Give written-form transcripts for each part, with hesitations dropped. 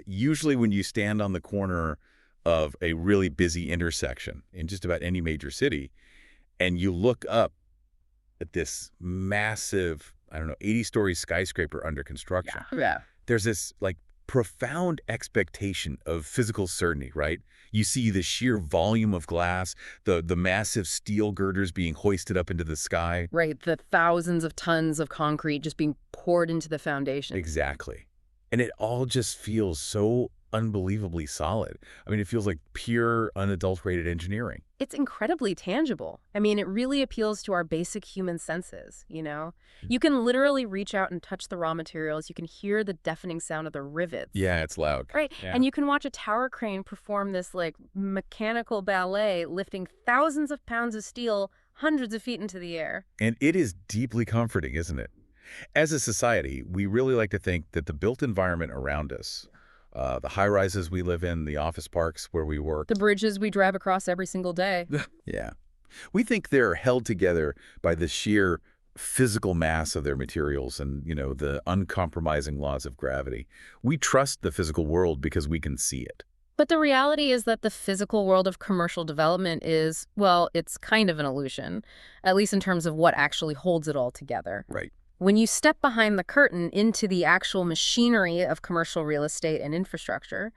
Usually when you stand on the corner of a really busy intersection in just about any major city, and you look up at this massive, I don't know, 80-story skyscraper under construction, Yeah. there's this, like, profound expectation of physical certainty, right? You see the sheer volume of glass, the massive steel girders being hoisted up into the sky. Right, the thousands of tons of concrete just being poured into the foundation. Exactly. And it all just feels so unbelievably solid. I mean, it feels like pure, unadulterated engineering. It's incredibly tangible. I mean, it really appeals to our basic human senses, you know? You can literally reach out and touch the raw materials. You can hear the deafening sound of the rivets. Yeah, it's loud. Right, Yeah. and you can watch a tower crane perform this, like, mechanical ballet, lifting thousands of pounds of steel hundreds of feet into the air. And it is deeply comforting, isn't it? As a society, we really like to think that the built environment around us, the high-rises we live in, the office parks where we work. The bridges we drive across every single day. Yeah. We think they're held together by the sheer physical mass of their materials and, the uncompromising laws of gravity. We trust the physical world because we can see it. But the reality is that the physical world of commercial development is, well, it's kind of an illusion, at least in terms of what actually holds it all together. Right. When you step behind the curtain into the actual machinery of commercial real estate and infrastructure,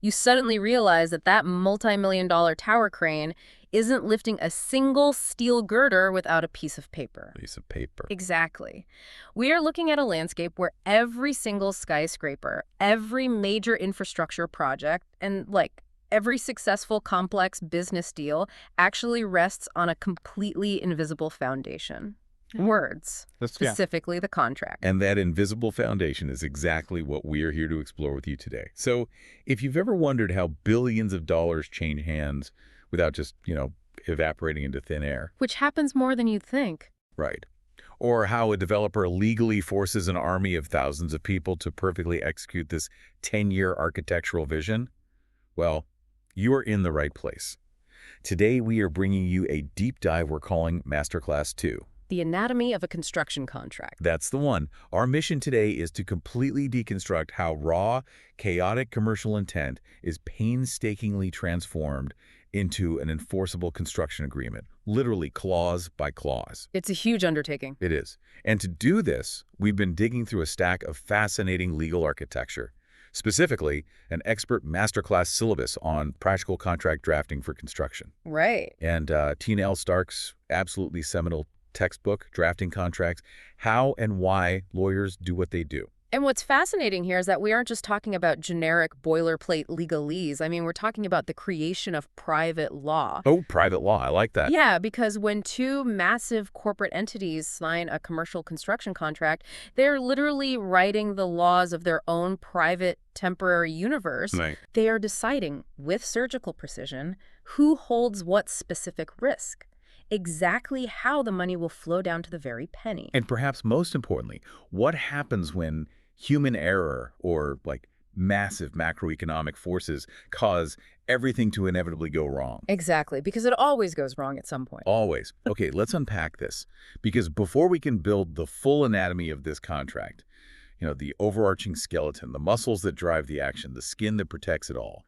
you suddenly realize that that multi-million-dollar tower crane isn't lifting a single steel girder without a piece of paper. Piece of paper. Exactly. We are looking at a landscape where every single skyscraper, every major infrastructure project, and, like, every successful complex business deal actually rests on a completely invisible foundation. Words, specifically the contract. And that invisible foundation is exactly what we're here to explore with you today. So if you've ever wondered how billions of dollars change hands without just, evaporating into thin air. Which happens more than you'd think. Right. Or how a developer legally forces an army of thousands of people to perfectly execute this 10-year architectural vision, well, you are in the right place. Today we are bringing you a deep dive we're calling Masterclass 2. The anatomy of a construction contract. That's the one. Our mission today is to completely deconstruct how raw, chaotic commercial intent is painstakingly transformed into an enforceable construction agreement, literally clause by clause. It's a huge undertaking. It is. And to do this, we've been digging through a stack of fascinating legal architecture, specifically an expert masterclass syllabus on practical contract drafting for construction. Right. And Tina L. Stark's absolutely seminal textbook, Drafting Contracts, How and Why Lawyers Do What They Do. And what's fascinating here is that we aren't just talking about generic boilerplate legalese. I mean, we're talking about the creation of private law. Oh, private law. I like that. Yeah, because when two massive corporate entities sign a commercial construction contract, they're literally writing the laws of their own private temporary universe. Right. They are deciding with surgical precision who holds what specific risk, exactly how the money will flow down to the very penny. And perhaps most importantly, what happens when human error or, like, massive macroeconomic forces cause everything to inevitably go wrong? Exactly, because it always goes wrong at some point. Always. Okay, let's unpack this. Because before we can build the full anatomy of this contract, the overarching skeleton, the muscles that drive the action, the skin that protects it all,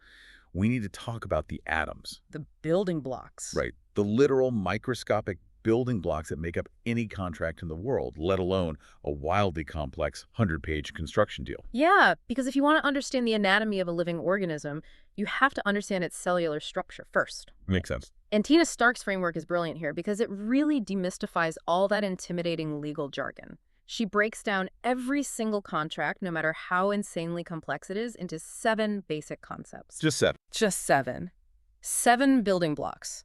we need to talk about the atoms. The building blocks. Right. The literal microscopic building blocks that make up any contract in the world, let alone a wildly complex 100-page construction deal. Yeah, because if you want to understand the anatomy of a living organism, you have to understand its cellular structure first. Makes sense. And Tina Stark's framework is brilliant here because it really demystifies all that intimidating legal jargon. She breaks down every single contract, no matter how insanely complex it is, into 7 basic concepts. Just 7. Just 7. 7 building blocks.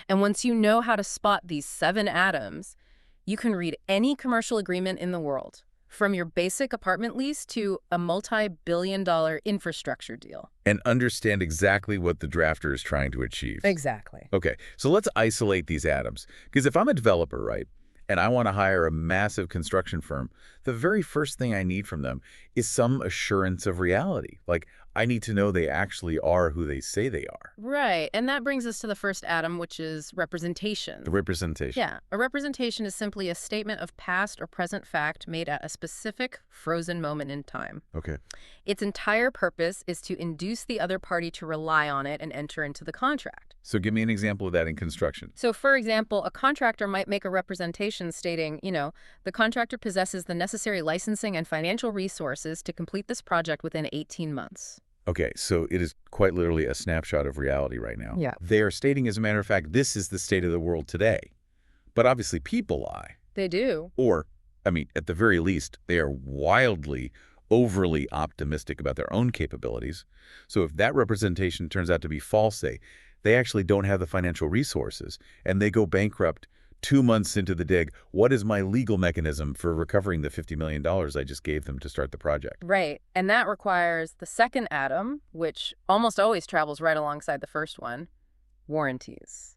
And once you know how to spot these 7 atoms, you can read any commercial agreement in the world, from your basic apartment lease to a multi-billion-dollar infrastructure deal. And understand exactly what the drafter is trying to achieve. Exactly. Okay, so let's isolate these atoms. Because if I'm a developer, right, and I want to hire a massive construction firm, the very first thing I need from them is some assurance of reality. Like, I need to know they actually are who they say they are. Right, and that brings us to the first atom, which is representation. The representation. Yeah, a representation is simply a statement of past or present fact made at a specific frozen moment in time. Okay. Its entire purpose is to induce the other party to rely on it and enter into the contract. So give me an example of that in construction. So, for example, a contractor might make a representation stating, the contractor possesses the necessary licensing and financial resources to complete this project within 18 months. Okay, so it is quite literally a snapshot of reality right now. Yeah. They are stating, as a matter of fact, this is the state of the world today. But obviously people lie. They do. Or, at the very least, they are wildly, overly optimistic about their own capabilities. So if that representation turns out to be false, say, they actually don't have the financial resources, and they go bankrupt 2 months into the dig, what is my legal mechanism for recovering the $50 million I just gave them to start the project? Right, and that requires the second atom, which almost always travels right alongside the first one, warranties.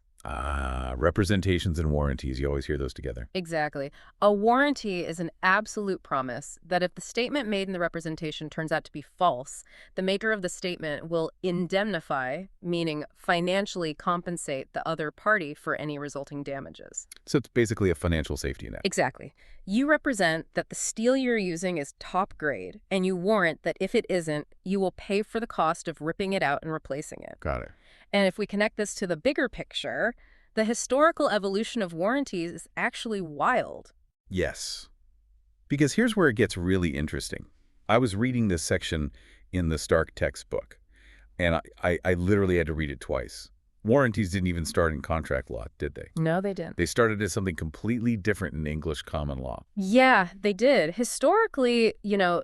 Representations and warranties. You always hear those together. Exactly. A warranty is an absolute promise that if the statement made in the representation turns out to be false, the maker of the statement will indemnify, meaning financially compensate the other party for any resulting damages. So it's basically a financial safety net. Exactly. You represent that the steel you're using is top grade, and you warrant that if it isn't, you will pay for the cost of ripping it out and replacing it. Got it. And if we connect this to the bigger picture, the historical evolution of warranties is actually wild. Yes. Because here's where it gets really interesting. I was reading this section in the Stark textbook, and I literally had to read it twice. Warranties didn't even start in contract law, did they? No, they didn't. They started as something completely different in English common law. Yeah, they did. Historically,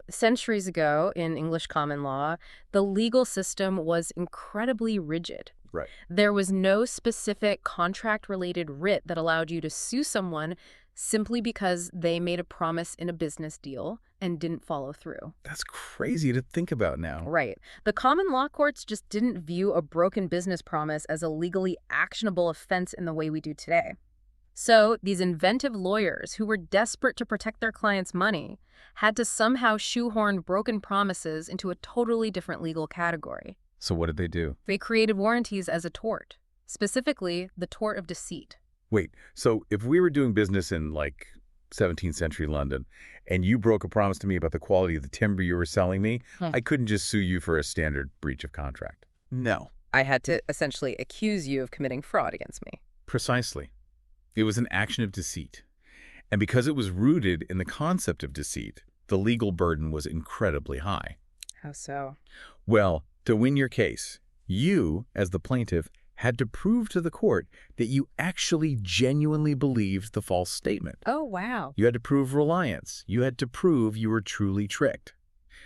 centuries ago in English common law, the legal system was incredibly rigid. Right. There was no specific contract-related writ that allowed you to sue someone simply because they made a promise in a business deal and didn't follow through. That's crazy to think about now. Right. The common law courts just didn't view a broken business promise as a legally actionable offense in the way we do today. So these inventive lawyers who were desperate to protect their clients' money had to somehow shoehorn broken promises into a totally different legal category. So what did they do? They created warranties as a tort, specifically the tort of deceit. Wait, so if we were doing business in, 17th century London, and you broke a promise to me about the quality of the timber you were selling me, I couldn't just sue you for a standard breach of contract. No. I had to essentially accuse you of committing fraud against me. Precisely. It was an action of deceit. And because it was rooted in the concept of deceit, the legal burden was incredibly high. How so? Well, to win your case, you, as the plaintiff, had to prove to the court that you actually genuinely believed the false statement. Oh, wow. You had to prove reliance. You had to prove you were truly tricked.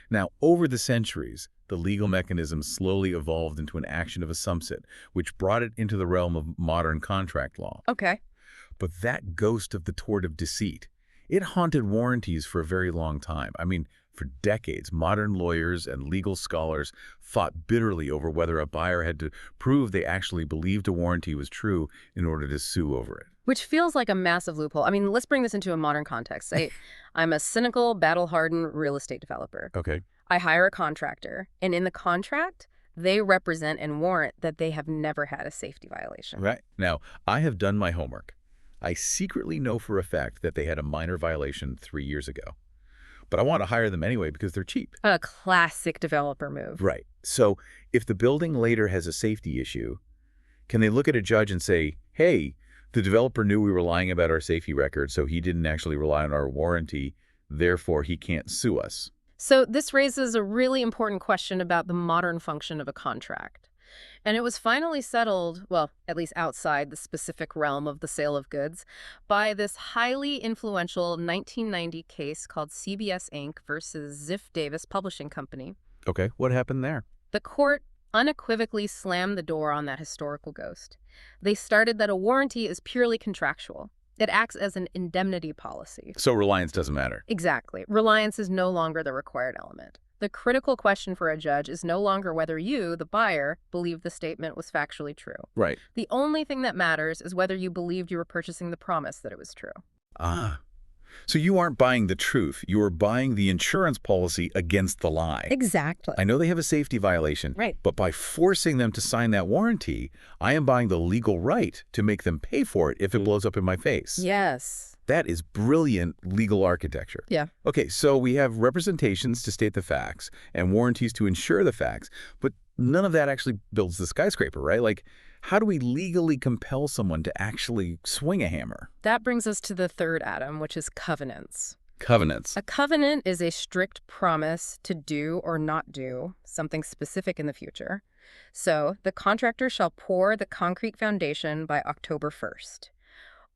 Now, over the centuries, the legal mechanism slowly evolved into an action of assumpsit, which brought it into the realm of modern contract law. Okay. But that ghost of the tort of deceit, it haunted warranties for a very long time. For decades, modern lawyers and legal scholars fought bitterly over whether a buyer had to prove they actually believed a warranty was true in order to sue over it. Which feels like a massive loophole. Let's bring this into a modern context. Say, I'm a cynical, battle-hardened real estate developer. Okay. I hire a contractor, and in the contract, they represent and warrant that they have never had a safety violation. Right. Now, I have done my homework. I secretly know for a fact that they had a minor violation 3 years ago. But I want to hire them anyway because they're cheap. A classic developer move. Right. So if the building later has a safety issue, can they look at a judge and say, hey, the developer knew we were lying about our safety record, so he didn't actually rely on our warranty, therefore he can't sue us? So this raises a really important question about the modern function of a contract. And it was finally settled, well, at least outside the specific realm of the sale of goods, by this highly influential 1990 case called CBS Inc. versus Ziff Davis Publishing Company. Okay, what happened there? The court unequivocally slammed the door on that historical ghost. They started that a warranty is purely contractual. It acts as an indemnity policy. So reliance doesn't matter. Exactly. Reliance is no longer the required element. The critical question for a judge is no longer whether you, the buyer, believe the statement was factually true. Right. The only thing that matters is whether you believed you were purchasing the promise that it was true. Ah, So you aren't buying the truth. You are buying the insurance policy against the lie. Exactly. I know they have a safety violation, Right. but by forcing them to sign that warranty, I am buying the legal right to make them pay for it if it blows up in my face. Yes. That is brilliant legal architecture. Yeah. Okay, so we have representations to state the facts and warranties to ensure the facts, but none of that actually builds the skyscraper, right? Like, how do we legally compel someone to actually swing a hammer? That brings us to the third atom, which is covenants. Covenants. A covenant is a strict promise to do or not do something specific in the future. So the contractor shall pour the concrete foundation by October 1st.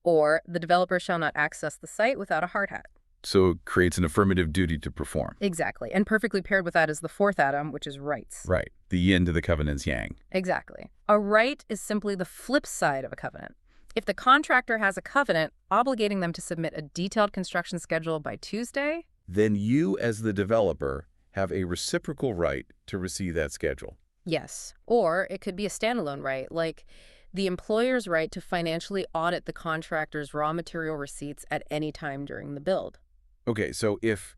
Or the developer shall not access the site without a hard hat. So it creates an affirmative duty to perform. Exactly. And perfectly paired with that is the fourth atom, which is rights. Right. The yin to the covenant's yang. Exactly. A right is simply the flip side of a covenant. If the contractor has a covenant obligating them to submit a detailed construction schedule by Tuesday, then you as the developer have a reciprocal right to receive that schedule. yes. Or it could be a standalone right, like the employer's right to financially audit the contractor's raw material receipts at any time during the build. Okay, so if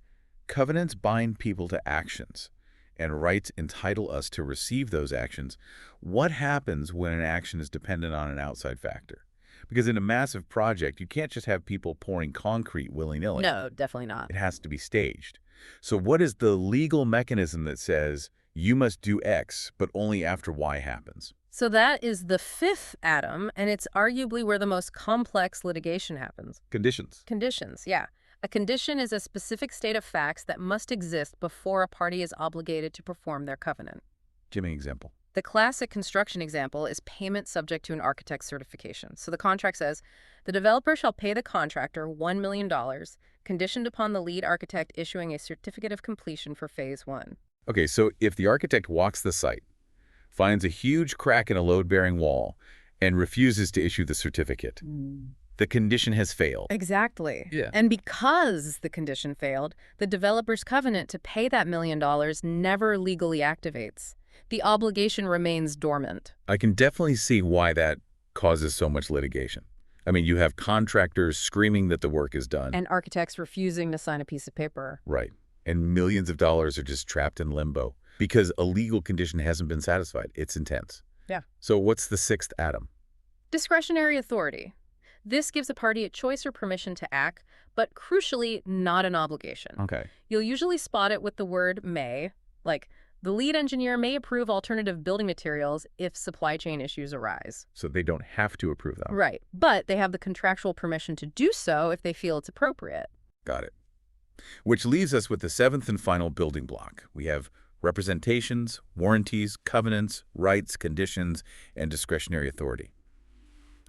covenants bind people to actions and rights entitle us to receive those actions, what happens when an action is dependent on an outside factor? Because in a massive project, you can't just have people pouring concrete willy-nilly. No, definitely not. It has to be staged. So what is the legal mechanism that says you must do X, but only after Y happens? So that is the fifth atom, and it's arguably where the most complex litigation happens. Conditions. Conditions, yeah. A condition is a specific state of facts that must exist before a party is obligated to perform their covenant. Give me an example. The classic construction example is payment subject to an architect's certification. So the contract says, the developer shall pay the contractor $1 million, conditioned upon the lead architect issuing a certificate of completion for phase 1. Okay, so if the architect walks the site, finds a huge crack in a load-bearing wall, and refuses to issue the certificate, the condition has failed. Exactly. Yeah. And because the condition failed, the developer's covenant to pay that $1 million never legally activates. The obligation remains dormant. I can definitely see why that causes so much litigation. I mean, you have contractors screaming that the work is done. And architects refusing to sign a piece of paper. Right. And millions of dollars are just trapped in limbo because a legal condition hasn't been satisfied. It's intense. Yeah. So what's the sixth atom? Discretionary authority. This gives a party a choice or permission to act, but crucially, not an obligation. Okay. You'll usually spot it with the word may, like the lead engineer may approve alternative building materials if supply chain issues arise. So they don't have to approve them. Right. But they have the contractual permission to do so if they feel it's appropriate. Got it. Which leaves us with the seventh and final building block. We have representations, warranties, covenants, rights, conditions, and discretionary authority.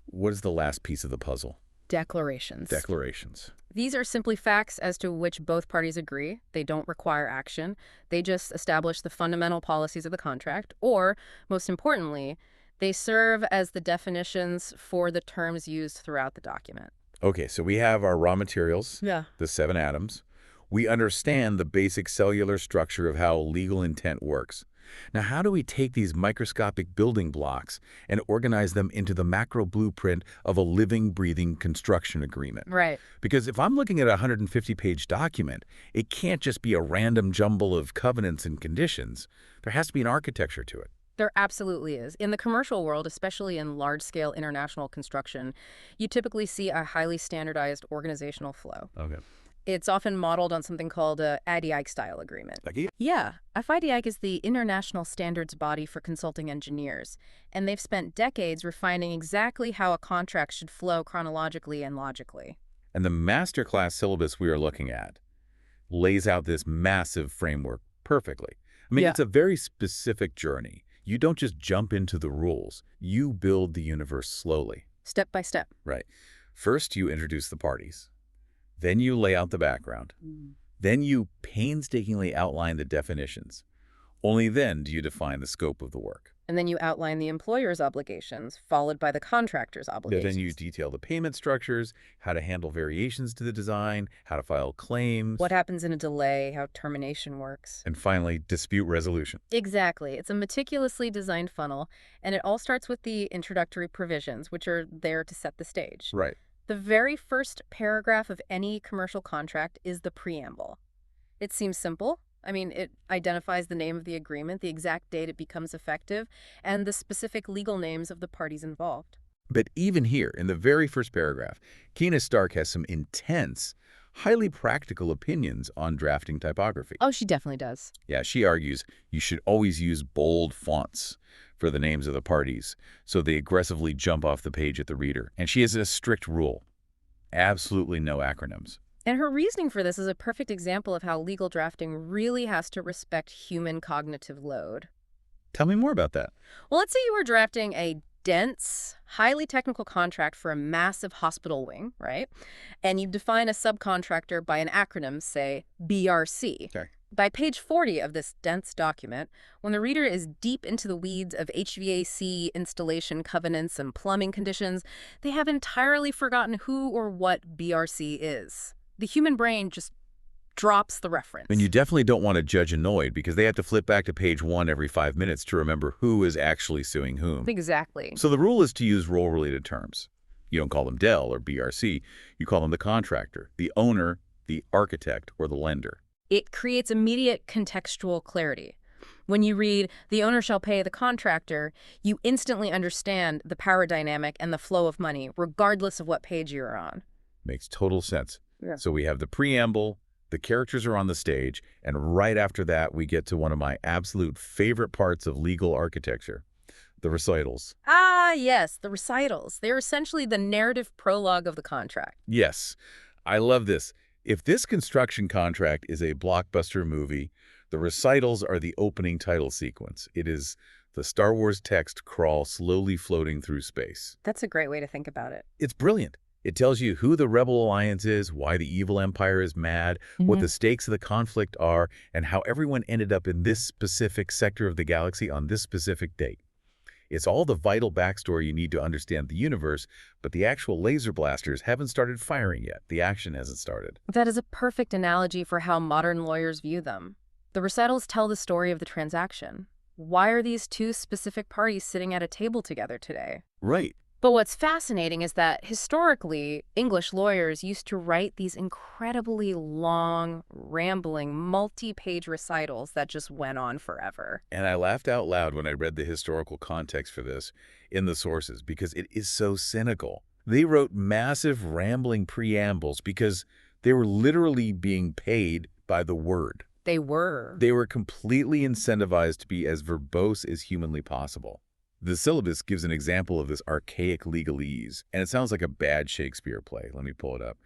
What is the last piece of the puzzle? Declarations. Declarations. These are simply facts as to which both parties agree. They don't require action. They just establish the fundamental policies of the contract, or, most importantly, they serve as the definitions for the terms used throughout the document. Okay, so we have our raw materials, Yeah. the 7 atoms. We understand the basic cellular structure of how legal intent works. Now, how do we take these microscopic building blocks and organize them into the macro blueprint of a living, breathing construction agreement? Right. Because if I'm looking at a 150-page document, it can't just be a random jumble of covenants and conditions. There has to be an architecture to it. There absolutely is. In the commercial world, especially in large-scale international construction, you typically see a highly standardized organizational flow. Okay. It's often modeled on something called a FIDIC-style agreement. Like, Yeah, a FIDIC is the international standards body for consulting engineers, and they've spent decades refining exactly how a contract should flow chronologically and logically. and the Masterclass syllabus we are looking at lays out this massive framework perfectly. I mean, Yeah. it's a very specific journey. You don't just jump into the rules. You build the universe slowly. Step by step. Right. First, you introduce the parties. Then you lay out the background. Then you painstakingly outline the definitions. Only then do you define the scope of the work. And then you outline the employer's obligations, followed by the contractor's obligations. Then you detail the payment structures, how to handle variations to the design, how to file claims, What happens in a delay, how termination works. and finally, dispute resolution. Exactly. It's a meticulously designed funnel, and it all starts with the introductory provisions, which are there to set the stage. Right. The very first paragraph of any commercial contract is the preamble. It seems simple. I mean, it identifies the name of the agreement, the exact date it becomes effective, and the specific legal names of the parties involved. But even here, in the very first paragraph, Keena Stark has some intense, highly practical opinions on drafting typography. Oh, she definitely does. Yeah, she argues you should always use bold fonts for the names of the parties, so they aggressively jump off the page at the reader. And she has a strict rule. Absolutely no acronyms. And her reasoning for this is a perfect example of how legal drafting really has to respect human cognitive load. Tell me more about that. Well, let's say you were drafting a dense, highly technical contract for a massive hospital wing, right? And you define a subcontractor by an acronym, say BRC. Okay. By page 40 of this dense document, when the reader is deep into the weeds of HVAC installation covenants and plumbing conditions, they have entirely forgotten who or what BRC is. The human brain just drops the reference. And you definitely don't want to judge annoyed because they have to flip back to page 1 every 5 minutes to remember who is actually suing whom. Exactly. So the rule is to use role-related terms. You don't call them Dell or BRC. You call them the contractor, the owner, the architect, or the lender. It creates immediate contextual clarity. When you read, "the owner shall pay the contractor," you instantly understand the power dynamic and the flow of money, regardless of what page you're on. Makes total sense. Yeah. So we have the preamble, the characters are on the stage, and right after that, we get to one of my absolute favorite parts of legal architecture, the recitals. Ah, yes, the recitals. They're essentially the narrative prologue of the contract. Yes, I love this. If this construction contract is a blockbuster movie, the recitals are the opening title sequence. It is the Star Wars text crawl slowly floating through space. That's a great way to think about it. It's brilliant. It tells you who the Rebel Alliance is, why the evil empire is mad, what the stakes of the conflict are, and how everyone ended up in this specific sector of the galaxy on this specific date. It's all the vital backstory you need to understand the universe, but the actual laser blasters haven't started firing yet. The action hasn't started. That is a perfect analogy for how modern lawyers view them. The recitals tell the story of the transaction. Why are these two specific parties sitting at a table together today? Right. But what's fascinating is that historically, English lawyers used to write these incredibly long, rambling, multi-page recitals that just went on forever. And I laughed out loud when I read the historical context for this in the sources because it is so cynical. They wrote massive, rambling preambles because they were literally being paid by the word. They were. They were completely incentivized to be as verbose as humanly possible. The syllabus gives an example of this archaic legalese, and it sounds like a bad Shakespeare play. Let me pull it up.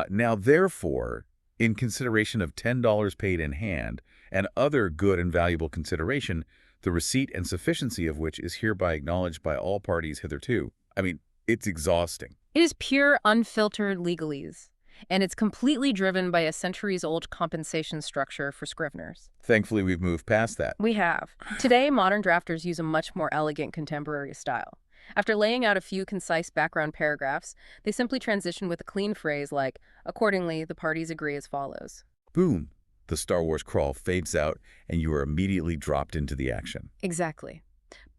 Now, therefore, in consideration of $10 paid in hand and other good and valuable consideration, the receipt and sufficiency of which is hereby acknowledged by all parties hitherto. I mean, it's exhausting. It is pure, unfiltered legalese, and it's completely driven by a centuries-old compensation structure for scriveners. Thankfully, we've moved past that. We have. Today, modern drafters use a much more elegant contemporary style. After laying out a few concise background paragraphs, they simply transition with a clean phrase like, "Accordingly, the parties agree as follows." Boom. The Star Wars crawl fades out, and you are immediately dropped into the action. Exactly.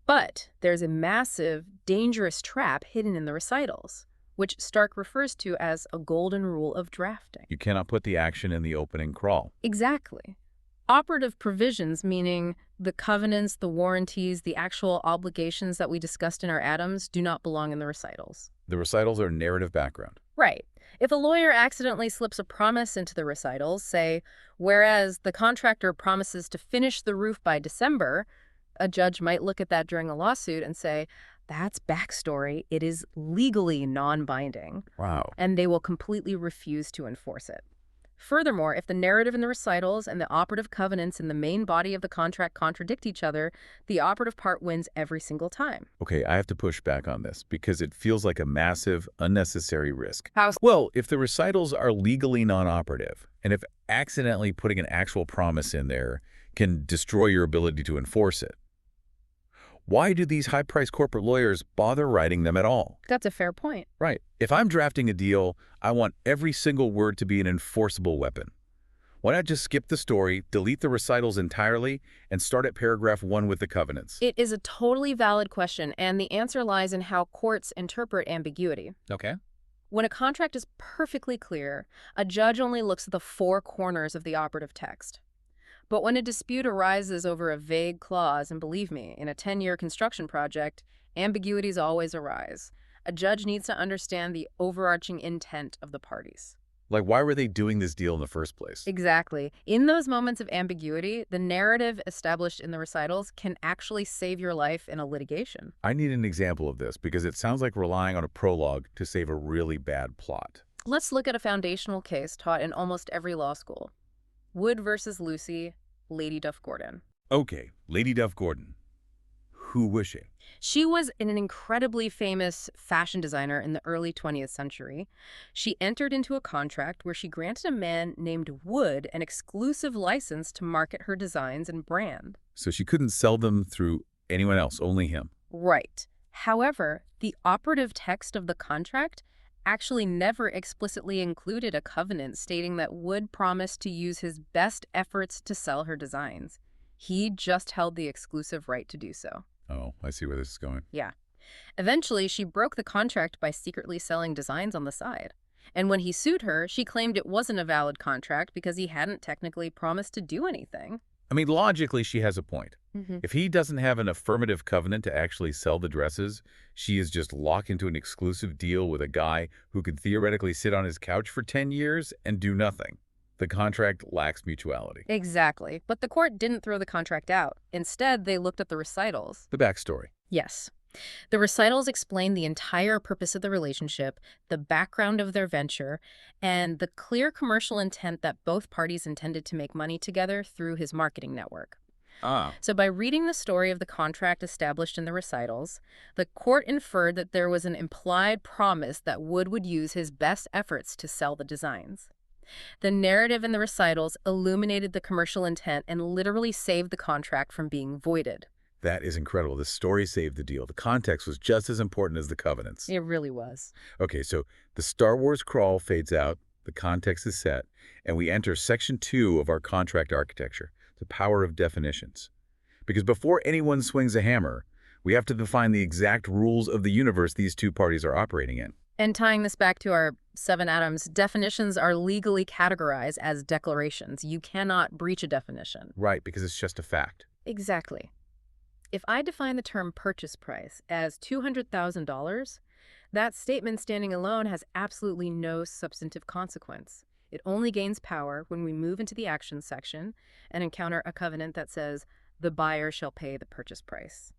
But there's a massive, dangerous trap hidden in the recitals, which Stark refers to as a golden rule of drafting. You cannot put the action in the opening crawl. Exactly. Operative provisions, meaning the covenants, the warranties, the actual obligations that we discussed in our atoms, do not belong in the recitals. The recitals are narrative background. Right. If a lawyer accidentally slips a promise into the recitals, say, whereas the contractor promises to finish the roof by December, a judge might look at that during a lawsuit and say, that's backstory. It is legally non-binding. Wow. And they will completely refuse to enforce it. Furthermore, if the narrative in the recitals and the operative covenants in the main body of the contract contradict each other, the operative part wins every single time. Okay, I have to push back on this because it feels like a massive, unnecessary risk. How? Well, if the recitals are legally non-operative, and if accidentally putting an actual promise in there can destroy your ability to enforce it, why do these high-priced corporate lawyers bother writing them at all? That's a fair point. Right. If I'm drafting a deal, I want every single word to be an enforceable weapon. Why not just skip the story, delete the recitals entirely, and start at paragraph 1 with the covenants? It is a totally valid question, and the answer lies in how courts interpret ambiguity. Okay. When a contract is perfectly clear, a judge only looks at the four corners of the operative text. But when a dispute arises over a vague clause, and believe me, in a 10-year construction project, ambiguities always arise. A judge needs to understand the overarching intent of the parties. Like, why were they doing this deal in the first place? Exactly. In those moments of ambiguity, the narrative established in the recitals can actually save your life in a litigation. I need an example of this because it sounds like relying on a prologue to save a really bad plot. Let's look at a foundational case taught in almost every law school. Wood versus Lucy, Lady Duff Gordon. Okay, Lady Duff Gordon. Who was she? She was an incredibly famous fashion designer in the early 20th century. She entered into a contract where she granted a man named Wood an exclusive license to market her designs and brand. So she couldn't sell them through anyone else, only him. Right. However, the operative text of the contract actually never explicitly included a covenant stating that Wood promised to use his best efforts to sell her designs. He just held the exclusive right to do so. Oh, I see where this is going. Yeah. Eventually, she broke the contract by secretly selling designs on the side. And when he sued her, she claimed it wasn't a valid contract because he hadn't technically promised to do anything. I mean, logically, she has a point. Mm-hmm. If he doesn't have an affirmative covenant to actually sell the dresses, she is just locked into an exclusive deal with a guy who could theoretically sit on his couch for 10 years and do nothing. The contract lacks mutuality. Exactly. But the court didn't throw the contract out. Instead, they looked at the recitals. The backstory. Yes. The recitals explain the entire purpose of the relationship, the background of their venture, and the clear commercial intent that both parties intended to make money together through his marketing network. Ah. So by reading the story of the contract established in the recitals, the court inferred that there was an implied promise that Wood would use his best efforts to sell the designs. The narrative in the recitals illuminated the commercial intent and literally saved the contract from being voided. That is incredible. The story saved the deal. The context was just as important as the covenants. It really was. Okay, so the Star Wars crawl fades out, the context is set, and we enter section 2 of our contract architecture, the power of definitions. Because before anyone swings a hammer, we have to define the exact rules of the universe these two parties are operating in. And tying this back to our 7 atoms, definitions are legally categorized as declarations. You cannot breach a definition. Right, because it's just a fact. Exactly. If I define the term purchase price as $200,000, that statement standing alone has absolutely no substantive consequence. It only gains power when we move into the action section and encounter a covenant that says, the buyer shall pay the purchase price.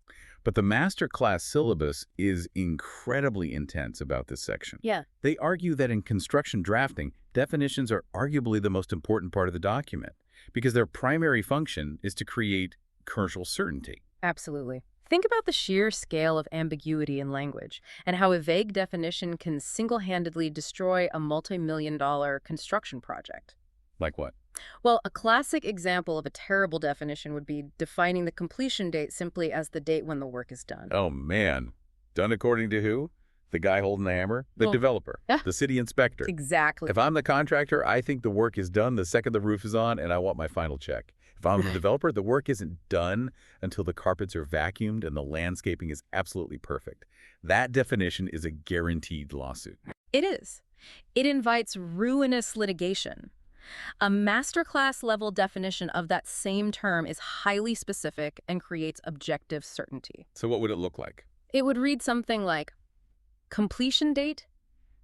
But the Masterclass syllabus is incredibly intense about this section. Yeah. They argue that in construction drafting, definitions are arguably the most important part of the document because their primary function is to create commercial certainty. Absolutely. Think about the sheer scale of ambiguity in language and how a vague definition can single-handedly destroy a multi-million-dollar construction project. Like what? Well, a classic example of a terrible definition would be defining the completion date simply as the date when the work is done. Oh, man. Done according to who? The guy holding the hammer? The Well, developer? yeah. The city inspector? Exactly. If I'm the contractor, I think the work is done the second the roof is on and I want my final check. If I'm the developer, the work isn't done until the carpets are vacuumed and the landscaping is absolutely perfect. That definition is a guaranteed lawsuit. It is. It invites ruinous litigation. A masterclass level definition of that same term is highly specific and creates objective certainty. So what would it look like? It would read something like, completion date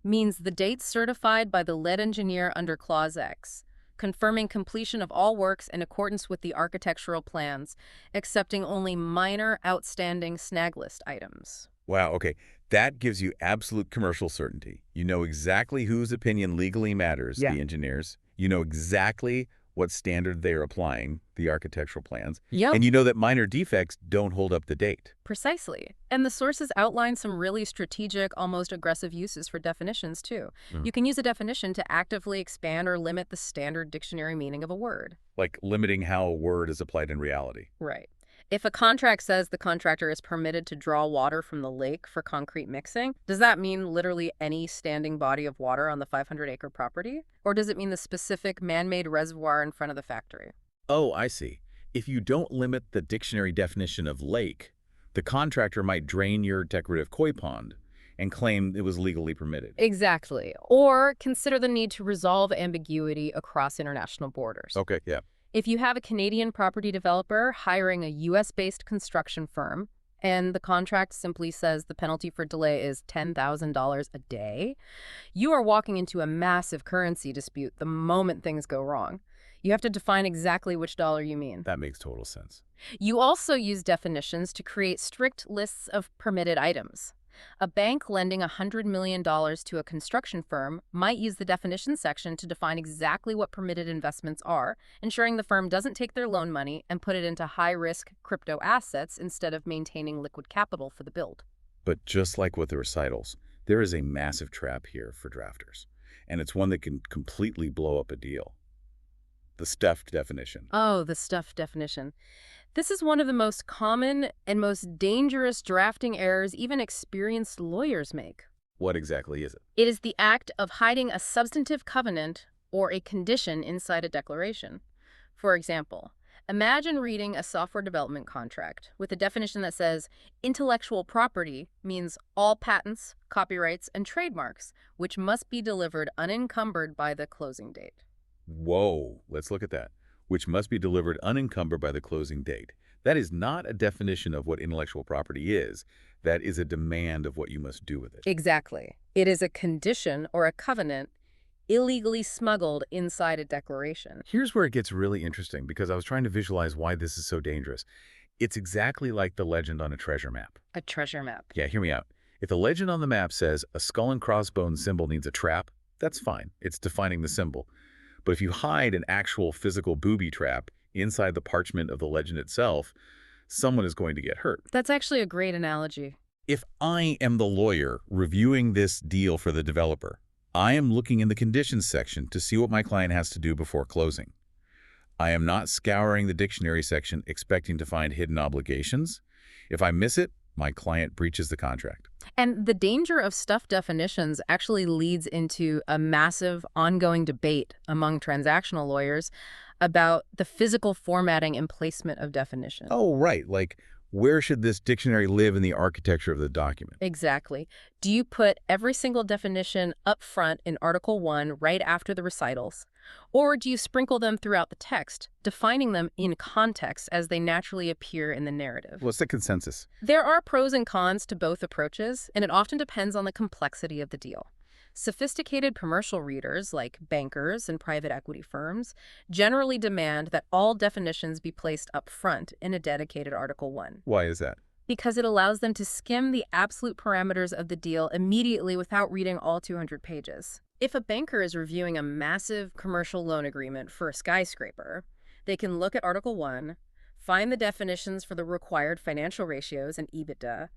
means the date certified by the lead engineer under Clause X, confirming completion of all works in accordance with the architectural plans, excepting only minor outstanding snag list items. Wow, okay. That gives you absolute commercial certainty. You know exactly whose opinion legally matters, Yeah. the engineers. You know exactly what standard they're applying, the architectural plans. Yep. And you know that minor defects don't hold up the date. Precisely. And the sources outline some really strategic, almost aggressive uses for definitions, too. You can use a definition to actively expand or limit the standard dictionary meaning of a word. Like limiting how a word is applied in reality. Right. If a contract says the contractor is permitted to draw water from the lake for concrete mixing, does that mean literally any standing body of water on the 500-acre property? Or does it mean the specific man-made reservoir in front of the factory? Oh, I see. If you don't limit the dictionary definition of lake, the contractor might drain your decorative koi pond, and claim it was legally permitted. Exactly. Or consider the need to resolve ambiguity across international borders. Okay, yeah. If you have a Canadian property developer hiring a U.S.-based construction firm, and the contract simply says the penalty for delay is $10,000 a day, you are walking into a massive currency dispute the moment things go wrong. You have to define exactly which dollar you mean. That makes total sense. You also use definitions to create strict lists of permitted items. A bank lending $100 million to a construction firm might use the definition section to define exactly what permitted investments are, ensuring the firm doesn't take their loan money and put it into high-risk crypto assets instead of maintaining liquid capital for the build. But just like with the recitals, there is a massive trap here for drafters, and it's one that can completely blow up a deal. The stuffed definition. Oh, the stuff definition. This is one of the most common and most dangerous drafting errors even experienced lawyers make. What exactly is it? It is the act of hiding a substantive covenant or a condition inside a declaration. For example, imagine reading a software development contract with a definition that says intellectual property means all patents, copyrights, and trademarks, which must be delivered unencumbered by the closing date. Whoa, let's look at that. Which must be delivered unencumbered by the closing date. That is not a definition of what intellectual property is. That is a demand of what you must do with it. Exactly. It is a condition or a covenant illegally smuggled inside a declaration. Here's where it gets really interesting, because I was trying to visualize why this is so dangerous. It's exactly like the legend on a treasure map. A treasure map. Yeah, hear me out. If the legend on the map says a skull and crossbones symbol needs a trap, that's fine. It's defining the symbol. But if you hide an actual physical booby trap inside the parchment of the legend itself, someone is going to get hurt. That's actually a great analogy. If I am the lawyer reviewing this deal for the developer, I am looking in the conditions section to see what my client has to do before closing. I am not scouring the dictionary section expecting to find hidden obligations. If I miss it, my client breaches the contract. And the danger of stuff definitions actually leads into a massive ongoing debate among transactional lawyers about the physical formatting and placement of definitions. Oh, right. Like, where should this dictionary live in the architecture of the document? Exactly. Do you put every single definition up front in Article 1 right after the recitals? Or do you sprinkle them throughout the text, defining them in context as they naturally appear in the narrative? What's the consensus? There are pros and cons to both approaches, and it often depends on the complexity of the deal. Sophisticated commercial readers, like bankers and private equity firms, generally demand that all definitions be placed up front in a dedicated Article 1. Why is that? Because it allows them to skim the absolute parameters of the deal immediately without reading all 200 pages. If a banker is reviewing a massive commercial loan agreement for a skyscraper, they can look at Article 1, find the definitions for the required financial ratios and EBITDA,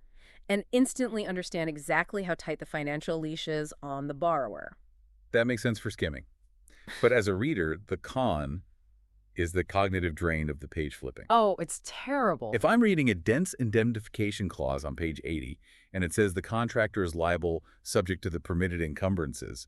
and instantly understand exactly how tight the financial leash is on the borrower. That makes sense for skimming. But as a reader, the con is the cognitive drain of the page flipping. Oh, it's terrible. If I'm reading a dense indemnification clause on page 80, and it says the contractor is liable subject to the permitted encumbrances,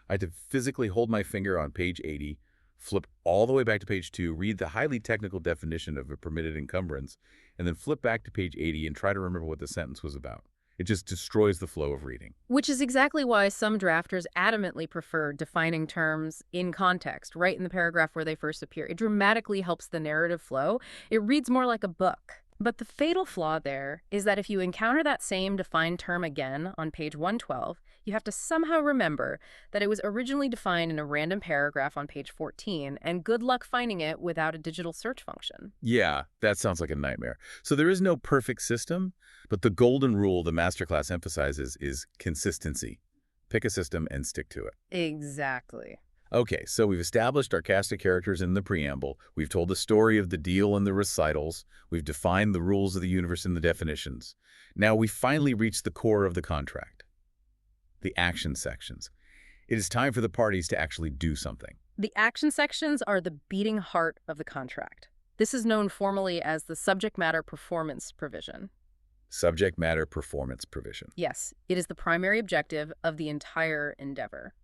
I had to physically hold my finger on page 80, flip all the way back to page 2, read the highly technical definition of a permitted encumbrance, and then flip back to page 80 and try to remember what the sentence was about. It just destroys the flow of reading. Which is exactly why some drafters adamantly prefer defining terms in context, right in the paragraph where they first appear. It dramatically helps the narrative flow. It reads more like a book. But the fatal flaw there is that if you encounter that same defined term again on page 112, you have to somehow remember that it was originally defined in a random paragraph on page 14, and good luck finding it without a digital search function. Yeah, that sounds like a nightmare. So there is no perfect system, but the golden rule the Masterclass emphasizes is consistency. Pick a system and stick to it. Exactly. Okay, so we've established our cast of characters in the preamble. We've told the story of the deal and the recitals. We've defined the rules of the universe and the definitions. Now we finally reached the core of the contract, the action sections. It is time for the parties to actually do something. The action sections are the beating heart of the contract. This is known formally as the subject matter performance provision. Subject matter performance provision. Yes, it is the primary objective of the entire endeavor.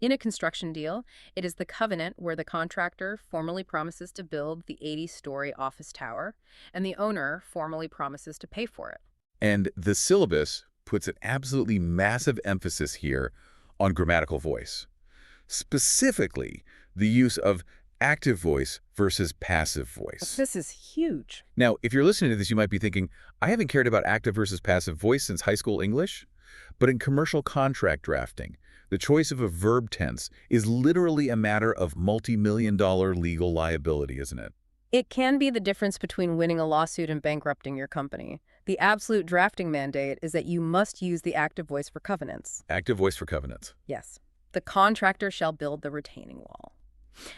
In a construction deal, it is the covenant where the contractor formally promises to build the 80-story office tower, and the owner formally promises to pay for it. And the syllabus puts an absolutely massive emphasis here on grammatical voice, specifically the use of active voice versus passive voice. This is huge. Now, if you're listening to this, you might be thinking, I haven't cared about active versus passive voice since high school English. But in commercial contract drafting, the choice of a verb tense is literally a matter of multi-million-dollar legal liability, isn't it? It can be the difference between winning a lawsuit and bankrupting your company. The absolute drafting mandate is that you must use the active voice for covenants. Active voice for covenants. Yes. The contractor shall build the retaining wall.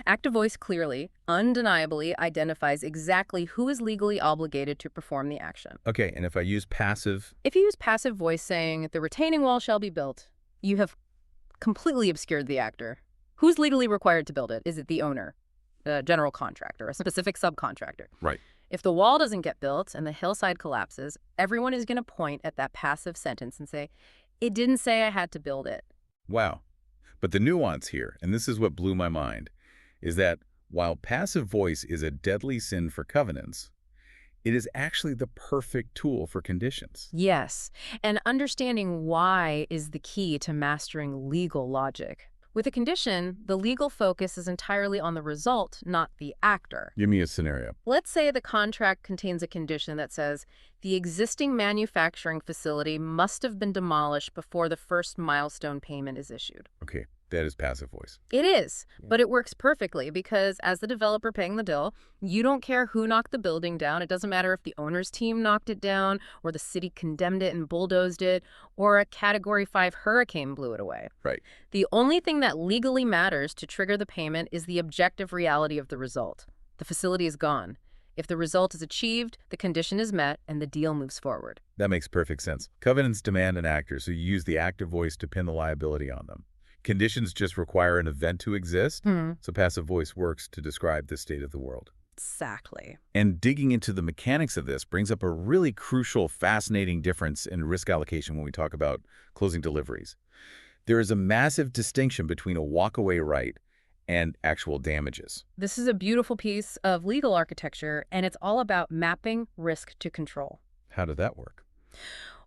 Active voice clearly, undeniably identifies exactly who is legally obligated to perform the action. Okay, and if I use passive? If you use passive voice saying, the retaining wall shall be built, you have completely obscured the actor. Who's legally required to build it? Is it the owner, the general contractor, a specific subcontractor? Right. If the wall doesn't get built and the hillside collapses, everyone is going to point at that passive sentence and say, it didn't say I had to build it. Wow. But the nuance here, and this is what blew my mind, is that while passive voice is a deadly sin for covenants, it is actually the perfect tool for conditions. Yes, and understanding why is the key to mastering legal logic. With a condition, the legal focus is entirely on the result, not the actor. Give me a scenario. Let's say the contract contains a condition that says the existing manufacturing facility must have been demolished before the first milestone payment is issued. Okay, that is passive voice. It is, but it works perfectly because as the developer paying the bill, you don't care who knocked the building down. It doesn't matter if the owner's team knocked it down or the city condemned it and bulldozed it or a Category 5 hurricane blew it away. Right. The only thing that legally matters to trigger the payment is the objective reality of the result. The facility is gone. If the result is achieved, the condition is met and the deal moves forward. That makes perfect sense. Covenants demand an actor, so you use the active voice to pin the liability on them. Conditions just require an event to exist, so passive voice works to describe the state of the world. Exactly. And digging into the mechanics of this brings up a really crucial, fascinating difference in risk allocation when we talk about closing deliveries. There is a massive distinction between a walkaway right and actual damages. This is a beautiful piece of legal architecture, and it's all about mapping risk to control. How did that work?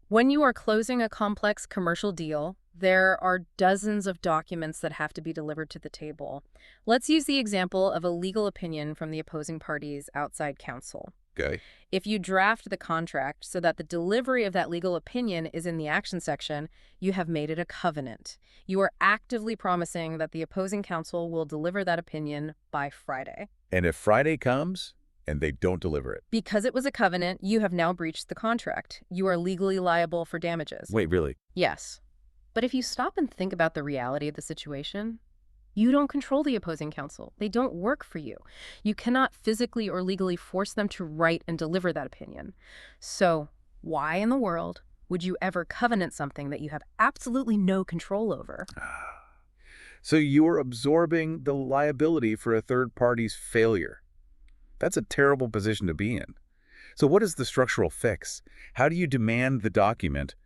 When you are closing a complex commercial deal, there are dozens of documents that have to be delivered to the table. Let's use the example of a legal opinion from the opposing party's outside counsel. Okay. If you draft the contract so that the delivery of that legal opinion is in the action section, you have made it a covenant. You are actively promising that the opposing counsel will deliver that opinion by Friday. And if Friday comes and they don't deliver it? Because it was a covenant, you have now breached the contract. You are legally liable for damages. Wait, really? Yes. But if you stop and think about the reality of the situation, you don't control the opposing counsel. They don't work for you. You cannot physically or legally force them to write and deliver that opinion. So why in the world would you ever covenant something that you have absolutely no control over? So you're absorbing the liability for a third party's failure. That's a terrible position to be in. So what is the structural fix? How do you demand the document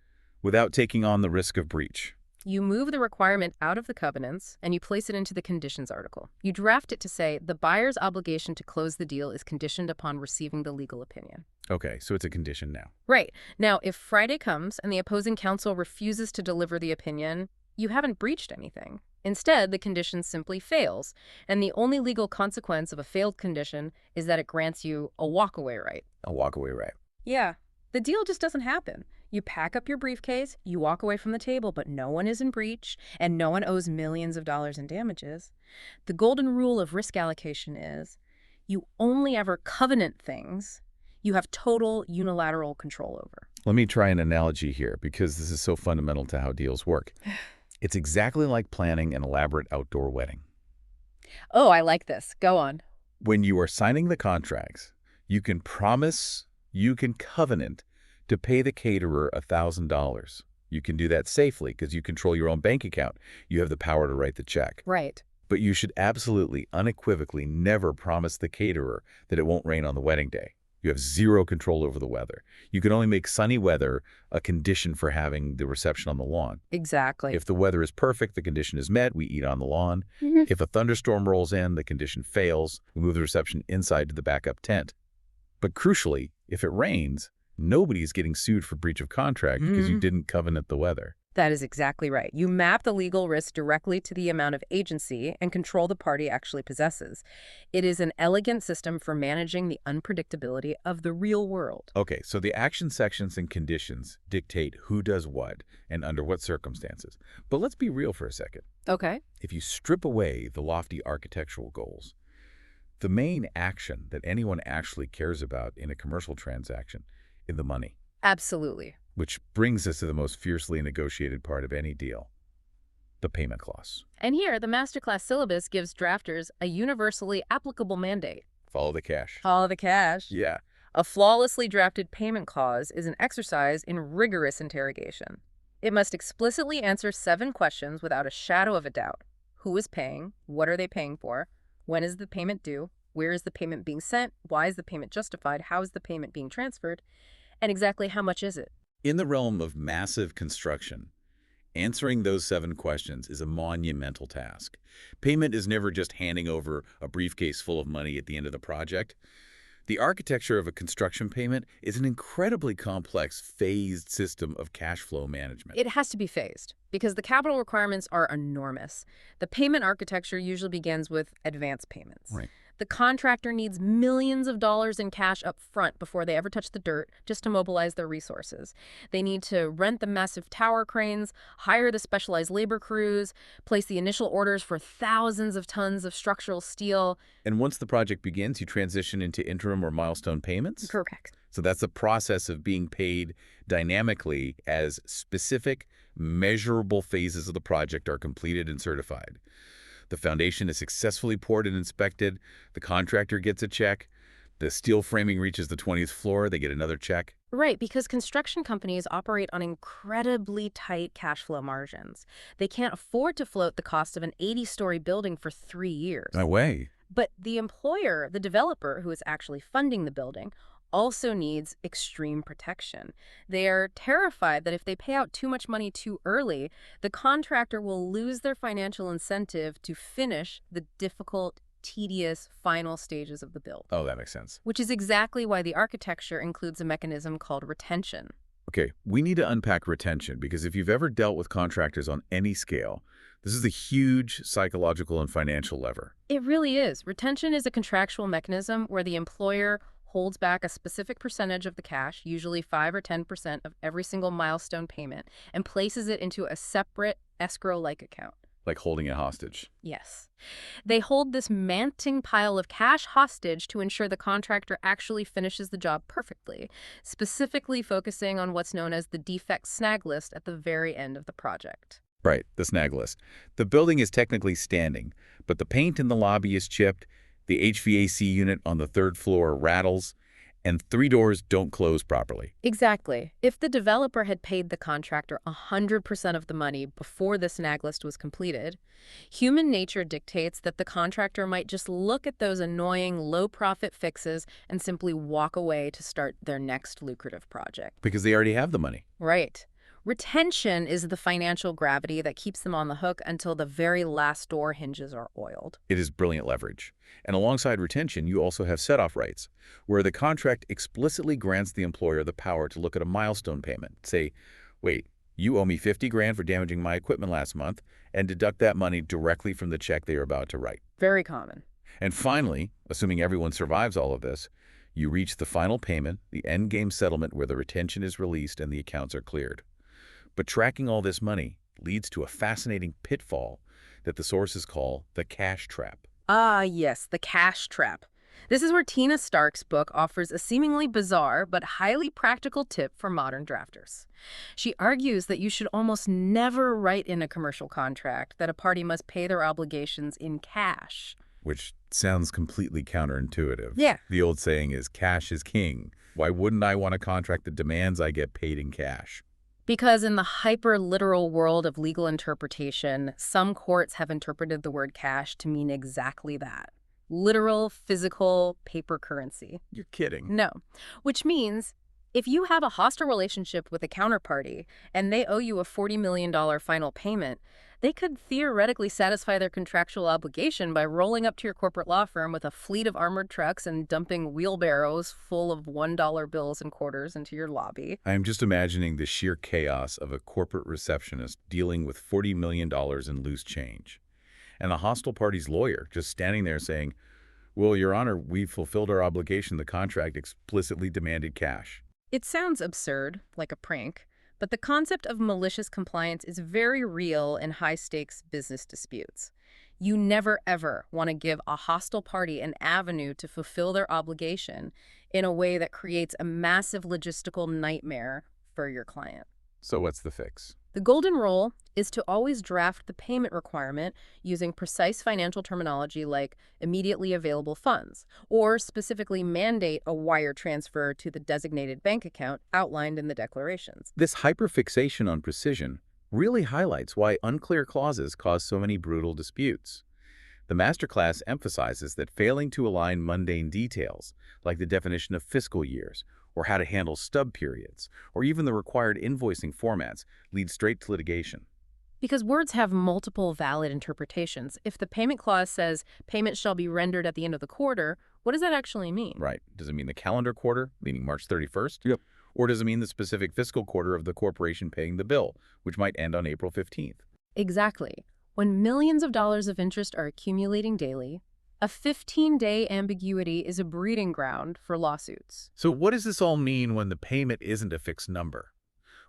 without taking on the risk of breach? You move the requirement out of the covenants and you place it into the conditions article. You draft it to say the buyer's obligation to close the deal is conditioned upon receiving the legal opinion. Okay, so it's a condition now. Right. Now, if Friday comes and the opposing counsel refuses to deliver the opinion, you haven't breached anything. Instead, the condition simply fails, and the only legal consequence of a failed condition is that it grants you a walkaway right. A walkaway right. Yeah. The deal just doesn't happen. You pack up your briefcase, you walk away from the table, but no one is in breach, and no one owes millions of dollars in damages. The golden rule of risk allocation is you only ever covenant things you have total unilateral control over. Let me try an analogy here, because this is so fundamental to how deals work. It's exactly like planning an elaborate outdoor wedding. Oh, I like this. Go on. When you are signing the contracts, you can promise, you can covenant to pay the caterer $1,000. You can do that safely because you control your own bank account. You have the power to write the check. Right. But you should absolutely, unequivocally never promise the caterer that it won't rain on the wedding day. You have zero control over the weather. You can only make sunny weather a condition for having the reception on the lawn. Exactly. If the weather is perfect, the condition is met, we eat on the lawn. If a thunderstorm rolls in, the condition fails, we move the reception inside to the backup tent. But crucially, if it rains, Nobody's getting sued for breach of contract because you didn't covenant the weather. That is exactly right. You map the legal risk directly to the amount of agency and control the party actually possesses. It is an elegant system for managing the unpredictability of the real world. Okay, so the action sections and conditions dictate who does what and under what circumstances. But let's be real for a second. Okay. If you strip away the lofty architectural goals, the main action that anyone actually cares about in a commercial transaction is the money. Absolutely. Which brings us to the most fiercely negotiated part of any deal, the payment clause. And here, the Masterclass syllabus gives drafters a universally applicable mandate. Follow the cash. Follow the cash. Yeah. A flawlessly drafted payment clause is an exercise in rigorous interrogation. It must explicitly answer 7 questions without a shadow of a doubt. Who is paying? What are they paying for? When is the payment due? Where is the payment being sent? Why is the payment justified? How is the payment being transferred? And exactly how much is it? In the realm of massive construction, answering those 7 questions is a monumental task. Payment is never just handing over a briefcase full of money at the end of the project. The architecture of a construction payment is an incredibly complex, phased system of cash flow management. It has to be phased because the capital requirements are enormous. The payment architecture usually begins with advance payments. Right. The contractor needs millions of dollars in cash up front before they ever touch the dirt just to mobilize their resources. They need to rent the massive tower cranes, hire the specialized labor crews, place the initial orders for thousands of tons of structural steel. And once the project begins, you transition into interim or milestone payments? Correct. So that's the process of being paid dynamically as specific, measurable phases of the project are completed and certified. The foundation is successfully poured and inspected. The contractor gets a check. The steel framing reaches the 20th floor. They get another check. Right, because construction companies operate on incredibly tight cash flow margins. They can't afford to float the cost of an 80-story building for 3 years. No way. But the employer, the developer who is actually funding the building, also needs extreme protection. They are terrified that if they pay out too much money too early, the contractor will lose their financial incentive to finish the difficult, tedious final stages of the build. Oh, that makes sense. Which is exactly why the architecture includes a mechanism called retention. Okay, we need to unpack retention because if you've ever dealt with contractors on any scale, this is a huge psychological and financial lever. It really is. Retention is a contractual mechanism where the employer holds back a specific percentage of the cash, usually 5 or 10% of every single milestone payment, and places it into a separate escrow-like account. Like holding it hostage. Yes. They hold this mounting pile of cash hostage to ensure the contractor actually finishes the job perfectly, specifically focusing on what's known as the defect snag list at the very end of the project. Right, the snag list. The building is technically standing, but the paint in the lobby is chipped, the HVAC unit on the 3rd floor rattles, and 3 doors don't close properly. Exactly. If the developer had paid the contractor 100% of the money before the snag list was completed, human nature dictates that the contractor might just look at those annoying low-profit fixes and simply walk away to start their next lucrative project. Because they already have the money. Right. Retention is the financial gravity that keeps them on the hook until the very last door hinges are oiled. It is brilliant leverage. And alongside retention, you also have set-off rights, where the contract explicitly grants the employer the power to look at a milestone payment. Say, wait, you owe me 50 grand for damaging my equipment last month, and deduct that money directly from the check they are about to write. Very common. And finally, assuming everyone survives all of this, you reach the final payment, the endgame settlement where the retention is released and the accounts are cleared. But tracking all this money leads to a fascinating pitfall that the sources call the cash trap. Ah, yes, the cash trap. This is where Tina Stark's book offers a seemingly bizarre but highly practical tip for modern drafters. She argues that you should almost never write in a commercial contract that a party must pay their obligations in cash. Which sounds completely counterintuitive. Yeah. The old saying is cash is king. Why wouldn't I want a contract that demands I get paid in cash? Because in the hyper-literal world of legal interpretation, some courts have interpreted the word cash to mean exactly that. Literal, physical, paper currency. You're kidding. No. Which means if you have a hostile relationship with a counterparty and they owe you a $40 million final payment, They could theoretically satisfy their contractual obligation by rolling up to your corporate law firm with a fleet of armored trucks and dumping wheelbarrows full of $1 bills and quarters into your lobby. I am just imagining the sheer chaos of a corporate receptionist dealing with $40 million in loose change. And the hostile party's lawyer just standing there saying, "Well, Your Honor, we fulfilled our obligation. The contract explicitly demanded cash." It sounds absurd, like a prank, but the concept of malicious compliance is very real in high-stakes business disputes. You never, ever want to give a hostile party an avenue to fulfill their obligation in a way that creates a massive logistical nightmare for your client. So what's the fix? The golden rule is to always draft the payment requirement using precise financial terminology like immediately available funds, or specifically mandate a wire transfer to the designated bank account outlined in the declarations. This hyperfixation on precision really highlights why unclear clauses cause so many brutal disputes. The Masterclass emphasizes that failing to align mundane details, like the definition of fiscal years, or how to handle stub periods, or even the required invoicing formats, leads straight to litigation. Because words have multiple valid interpretations. If the payment clause says payment shall be rendered at the end of the quarter, what does that actually mean? Right. Does it mean the calendar quarter, meaning March 31st? Yep. Or does it mean the specific fiscal quarter of the corporation paying the bill, which might end on April 15th? Exactly. When millions of dollars of interest are accumulating daily, a 15-day ambiguity is a breeding ground for lawsuits. So what does this all mean when the payment isn't a fixed number?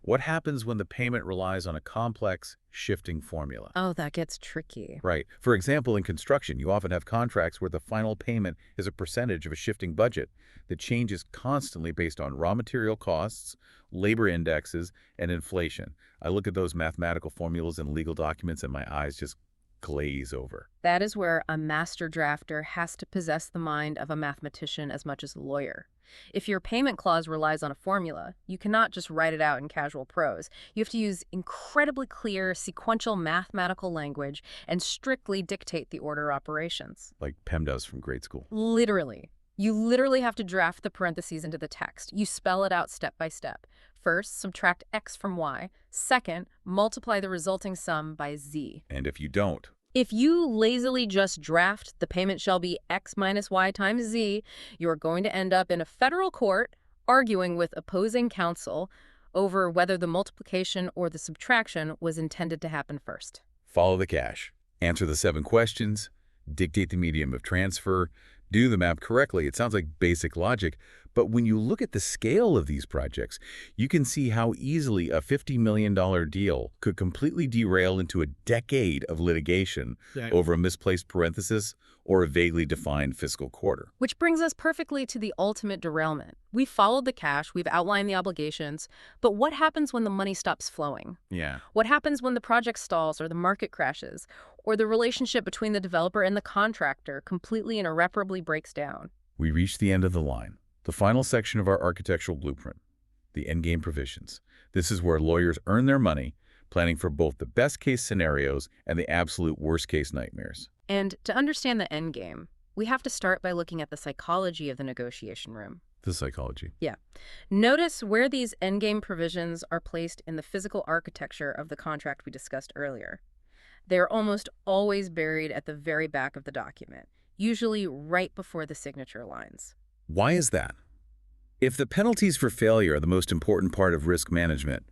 What happens when the payment relies on a complex, shifting formula? Oh, that gets tricky. Right. For example, in construction, you often have contracts where the final payment is a percentage of a shifting budget that changes constantly based on raw material costs, labor indexes, and inflation. I look at those mathematical formulas in legal documents and my eyes just glaze over. That is where a master drafter has to possess the mind of a mathematician as much as a lawyer. If your payment clause relies on a formula, you cannot just write it out in casual prose. You have to use incredibly clear, sequential mathematical language and strictly dictate the order of operations. Like PEMDAS from grade school. Literally. You literally have to draft the parentheses into the text. You spell it out step by step. First, subtract x from y. Second, multiply the resulting sum by z. And if you don't, If you lazily just draft the payment shall be x minus y times z, you're going to end up in a federal court arguing with opposing counsel over whether the multiplication or the subtraction was intended to happen first. follow the cash, answer the 7 questions, dictate the medium of transfer, do the math correctly. It sounds like basic logic, but when you look at the scale of these projects, you can see how easily a $50 million deal could completely derail into a decade of litigation over a misplaced parenthesis or a vaguely defined fiscal quarter. Which brings us perfectly to the ultimate derailment. We've followed the cash, we've outlined the obligations, but what happens when the money stops flowing? Yeah. What happens when the project stalls or the market crashes, or the relationship between the developer and the contractor completely and irreparably breaks down? We reach the end of the line, the final section of our architectural blueprint, the endgame provisions. This is where lawyers earn their money, planning for both the best-case scenarios and the absolute worst-case nightmares. And to understand the endgame, we have to start by looking at the psychology of the negotiation room. The psychology. Yeah. Notice where these endgame provisions are placed in the physical architecture of the contract we discussed earlier. They are almost always buried at the very back of the document, usually right before the signature lines. Why is that? If the penalties for failure are the most important part of risk management,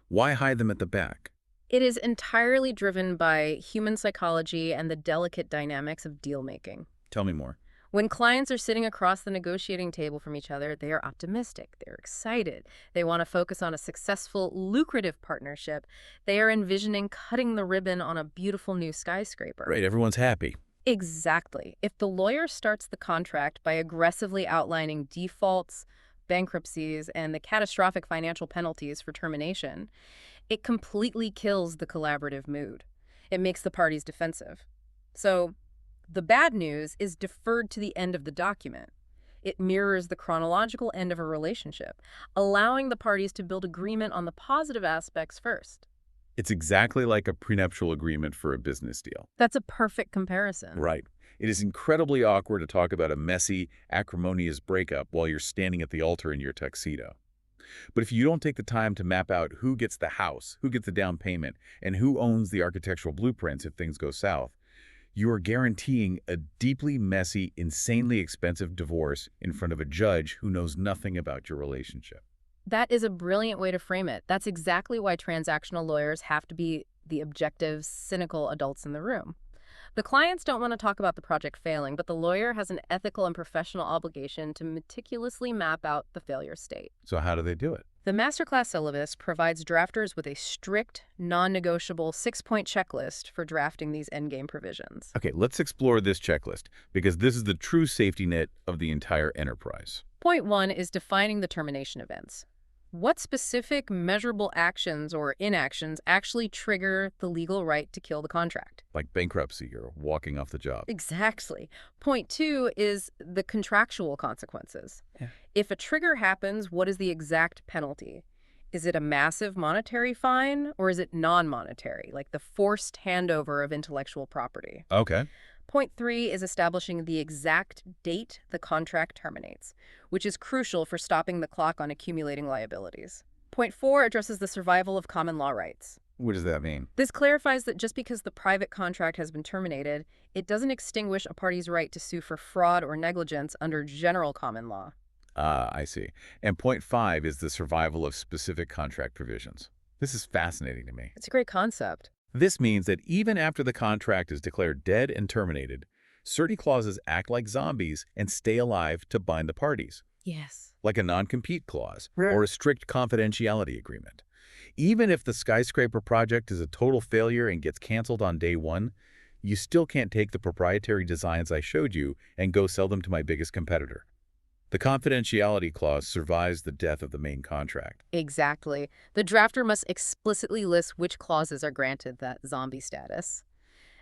why hide them at the back? It is entirely driven by human psychology and the delicate dynamics of deal-making. Tell me more. When clients are sitting across the negotiating table from each other, they are optimistic, they're excited, they want to focus on a successful, lucrative partnership. They are envisioning cutting the ribbon on a beautiful new skyscraper. Right, everyone's happy. Exactly. If the lawyer starts the contract by aggressively outlining defaults, bankruptcies, and the catastrophic financial penalties for termination, it completely kills the collaborative mood. It makes the parties defensive. So, the bad news is deferred to the end of the document. It mirrors the chronological end of a relationship, allowing the parties to build agreement on the positive aspects first. It's exactly like a prenuptial agreement for a business deal. That's a perfect comparison. Right. It is incredibly awkward to talk about a messy, acrimonious breakup while you're standing at the altar in your tuxedo. But if you don't take the time to map out who gets the house, who gets the down payment, and who owns the architectural blueprints if things go south, you are guaranteeing a deeply messy, insanely expensive divorce in front of a judge who knows nothing about your relationship. That is a brilliant way to frame it. That's exactly why transactional lawyers have to be the objective, cynical adults in the room. The clients don't want to talk about the project failing, but the lawyer has an ethical and professional obligation to meticulously map out the failure state. So how do they do it? The Masterclass syllabus provides drafters with a strict, non-negotiable 6-point checklist for drafting these endgame provisions. Okay, let's explore this checklist, because this is the true safety net of the entire enterprise. Point 1 is defining the termination events. What specific measurable actions or inactions actually trigger the legal right to kill the contract? Like bankruptcy or walking off the job. Exactly. Point 2 is the contractual consequences. Yeah. If a trigger happens, what is the exact penalty? Is it a massive monetary fine, or is it non-monetary, like the forced handover of intellectual property? Okay. Point 3 is establishing the exact date the contract terminates, which is crucial for stopping the clock on accumulating liabilities. Point 4 addresses the survival of common law rights. What does that mean? This clarifies that just because the private contract has been terminated, it doesn't extinguish a party's right to sue for fraud or negligence under general common law. Ah, I see. And point 5 is the survival of specific contract provisions. This is fascinating to me. It's a great concept. This means that even after the contract is declared dead and terminated, certain clauses act like zombies and stay alive to bind the parties, Yes. like a non-compete clause or a strict confidentiality agreement. Even if the skyscraper project is a total failure and gets canceled on day one, you still can't take the proprietary designs I showed you and go sell them to my biggest competitor. The confidentiality clause survives the death of the main contract. Exactly. The drafter must explicitly list which clauses are granted that zombie status.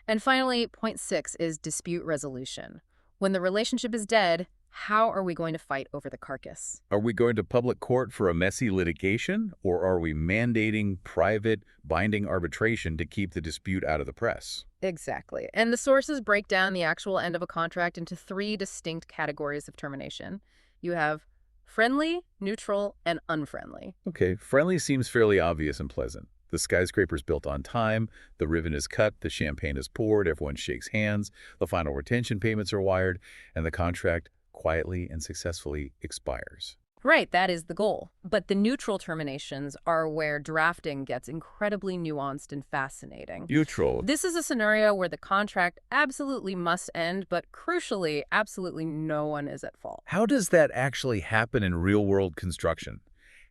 And finally, point 6 is dispute resolution. When the relationship is dead, how are we going to fight over the carcass? Are we going to public court for a messy litigation, or are we mandating private, binding arbitration to keep the dispute out of the press? Exactly. And the sources break down the actual end of a contract into 3 distinct categories of termination. You have friendly, neutral, and unfriendly. Okay, friendly seems fairly obvious and pleasant. The skyscraper's built on time, the ribbon is cut, the champagne is poured, everyone shakes hands, the final retention payments are wired, and the contract quietly and successfully expires. Right, that is the goal. But the neutral terminations are where drafting gets incredibly nuanced and fascinating. Neutral. This is a scenario where the contract absolutely must end, but crucially, absolutely no one is at fault. How does that actually happen in real-world construction?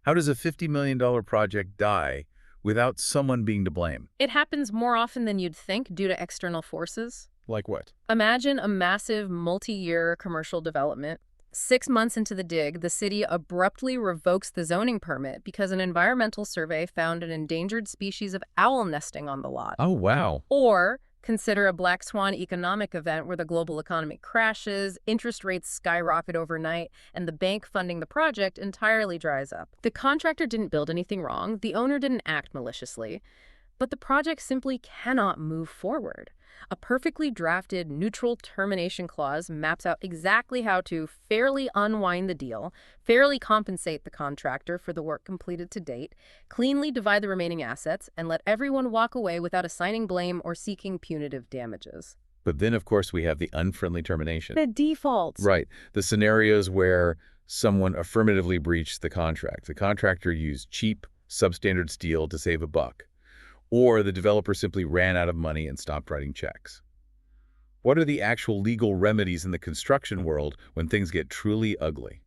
How does a $50 million project die without someone being to blame? It happens more often than you'd think due to external forces. Like what? Imagine a massive multi-year commercial development. 6 months into the dig, the city abruptly revokes the zoning permit because an environmental survey found an endangered species of owl nesting on the lot. Oh, wow. Or consider a black swan economic event where the global economy crashes, interest rates skyrocket overnight, and the bank funding the project entirely dries up. The contractor didn't build anything wrong, the owner didn't act maliciously, but the project simply cannot move forward. A perfectly drafted neutral termination clause maps out exactly how to fairly unwind the deal, fairly compensate the contractor for the work completed to date, cleanly divide the remaining assets, and let everyone walk away without assigning blame or seeking punitive damages. But then, of course, we have the unfriendly termination. The defaults. Right. The scenarios where someone affirmatively breached the contract. The contractor used cheap, substandard steel to save a buck. Or the developer simply ran out of money and stopped writing checks. What are the actual legal remedies in the construction world when things get truly ugly?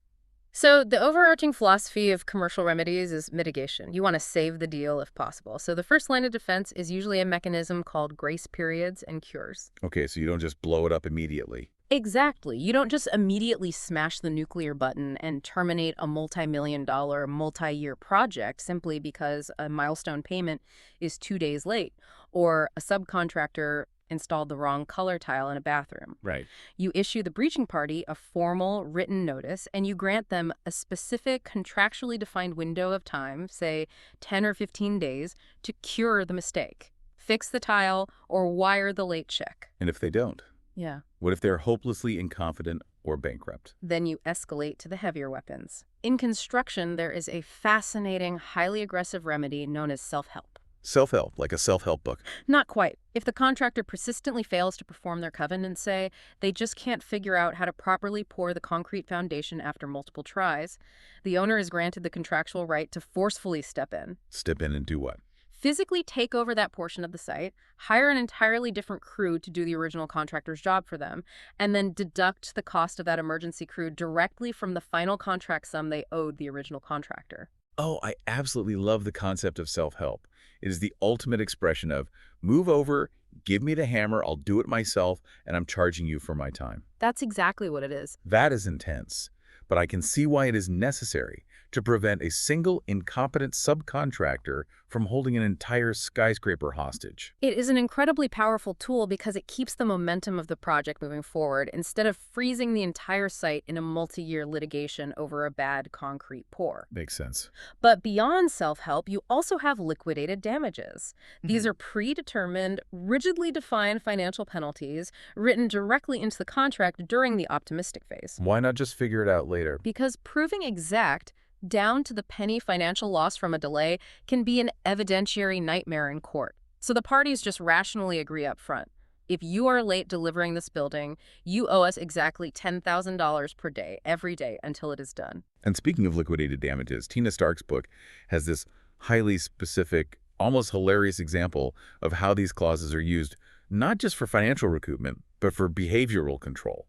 So the overarching philosophy of commercial remedies is mitigation. You want to save the deal if possible. So the first line of defense is usually a mechanism called grace periods and cures. Okay, so you don't just blow it up immediately. Exactly. You don't just immediately smash the nuclear button and terminate a multi-million-dollar, multi-year project simply because a milestone payment is 2 days late or a subcontractor installed the wrong color tile in a bathroom. Right. You issue the breaching party a formal written notice and you grant them a specific contractually defined window of time, say 10 or 15 days, to cure the mistake, fix the tile, or wire the late check. And if they don't? Yeah. What if they're hopelessly incompetent or bankrupt. Then you escalate to the heavier weapons. In construction, there is a fascinating, highly aggressive remedy known as self-help. Self-help, like a self-help book. Not quite. If the contractor persistently fails to perform their covenants, say, they just can't figure out how to properly pour the concrete foundation after multiple tries, the owner is granted the contractual right to forcefully step in. Step in and do what? Physically take over that portion of the site, hire an entirely different crew to do the original contractor's job for them, and then deduct the cost of that emergency crew directly from the final contract sum they owed the original contractor. Oh, I absolutely love the concept of self-help. It is the ultimate expression of, move over, give me the hammer, I'll do it myself, and I'm charging you for my time. That's exactly what it is. That is intense, but I can see why it is necessary to prevent a single incompetent subcontractor from holding an entire skyscraper hostage. It is an incredibly powerful tool because it keeps the momentum of the project moving forward instead of freezing the entire site in a multi-year litigation over a bad concrete pour. Makes sense. But beyond self-help, you also have liquidated damages. These are predetermined, rigidly defined financial penalties written directly into the contract during the optimistic phase. Why not just figure it out later? Because proving exact, down to the penny financial loss from a delay can be an evidentiary nightmare in court. So the parties just rationally agree up front. If you are late delivering this building, you owe us exactly $10,000 per day, every day, until it is done. And speaking of liquidated damages, Tina Stark's book has this highly specific, almost hilarious example of how these clauses are used, not just for financial recoupment, but for behavioral control.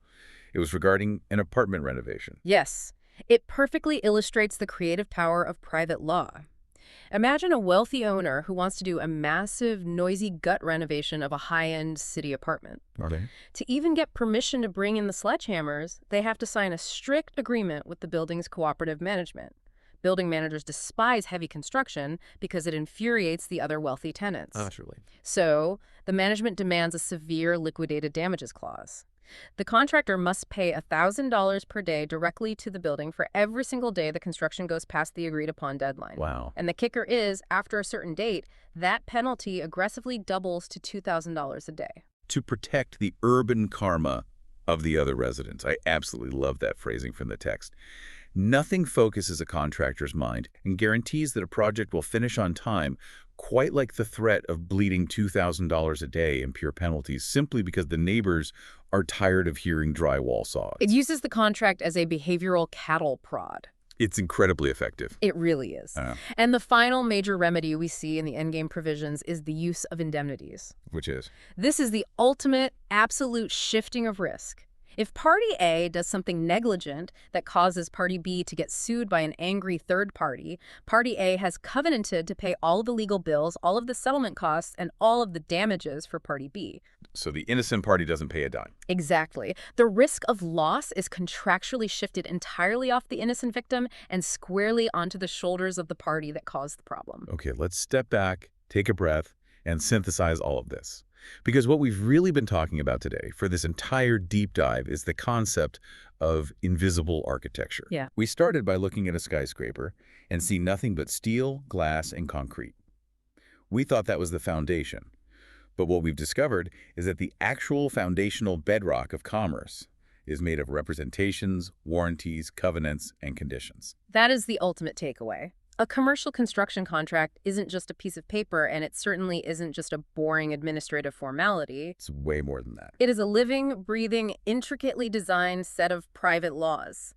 It was regarding an apartment renovation. Yes. It perfectly illustrates the creative power of private law. Imagine a wealthy owner who wants to do a massive, noisy gut renovation of a high-end city apartment. Okay. To even get permission to bring in the sledgehammers, they have to sign a strict agreement with the building's cooperative management. Building managers despise heavy construction because it infuriates the other wealthy tenants. Naturally. So, the management demands a severe liquidated damages clause. The contractor must pay $1,000 per day directly to the building for every single day the construction goes past the agreed-upon deadline. Wow. And the kicker is, after a certain date, that penalty aggressively doubles to $2,000 a day. To protect the urban karma of the other residents. I absolutely love that phrasing from the text. Nothing focuses a contractor's mind and guarantees that a project will finish on time quite like the threat of bleeding $2,000 a day in pure penalties simply because the neighbors are tired of hearing drywall saws. It uses the contract as a behavioral cattle prod. It's incredibly effective. It really is. And the final major remedy we see in the Endgame provisions is the use of indemnities. Which is? This is the ultimate, absolute shifting of risk. If Party A does something negligent that causes Party B to get sued by an angry third party, Party A has covenanted to pay all of the legal bills, all of the settlement costs, and all of the damages for Party B. So the innocent party doesn't pay a dime. Exactly. The risk of loss is contractually shifted entirely off the innocent victim and squarely onto the shoulders of the party that caused the problem. Okay, let's step back, take a breath, and synthesize all of this. Because what we've really been talking about today for this entire deep dive is the concept of invisible architecture. Yeah. We started by looking at a skyscraper and see nothing but steel, glass, and concrete. We thought that was the foundation. But what we've discovered is that the actual foundational bedrock of commerce is made of representations, warranties, covenants, and conditions. That is the ultimate takeaway. A commercial construction contract isn't just a piece of paper, and it certainly isn't just a boring administrative formality. It's way more than that. It is a living, breathing, intricately designed set of private laws.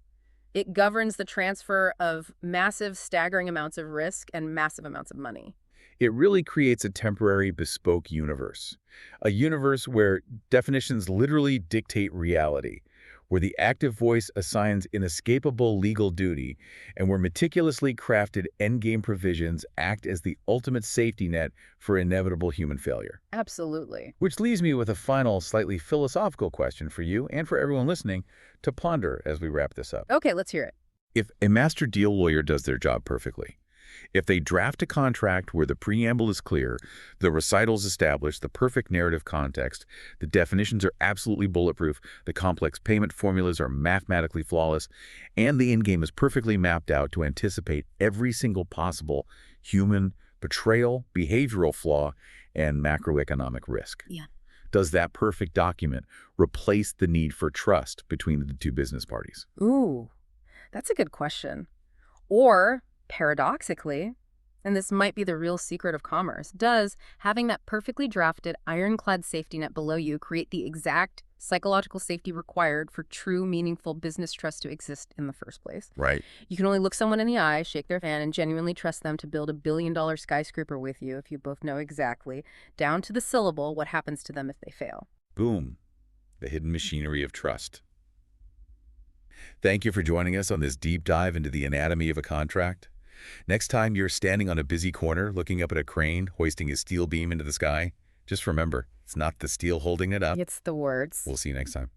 It governs the transfer of massive, staggering amounts of risk and massive amounts of money. It really creates a temporary, bespoke universe. A universe where definitions literally dictate reality, where the active voice assigns inescapable legal duty, and where meticulously crafted endgame provisions act as the ultimate safety net for inevitable human failure. Absolutely. Which leaves me with a final, slightly philosophical question for you and for everyone listening to ponder as we wrap this up. Okay, let's hear it. If a master deal lawyer does their job perfectly, if they draft a contract where the preamble is clear, the recitals establish the perfect narrative context, the definitions are absolutely bulletproof, the complex payment formulas are mathematically flawless, and the endgame is perfectly mapped out to anticipate every single possible human betrayal, behavioral flaw, and macroeconomic risk. Yeah. Does that perfect document replace the need for trust between the two business parties? Ooh, that's a good question. Or, paradoxically, and this might be the real secret of commerce, does having that perfectly drafted ironclad safety net below you create the exact psychological safety required for true, meaningful business trust to exist in the first place? Right. You can only look someone in the eye, shake their hand, and genuinely trust them to build a billion-dollar skyscraper with you if you both know exactly, down to the syllable, what happens to them if they fail. Boom. The hidden machinery of trust. Thank you for joining us on this deep dive into the anatomy of a contract. Next time you're standing on a busy corner looking up at a crane hoisting a steel beam into the sky, just remember, it's not the steel holding it up. It's the words. We'll see you next time.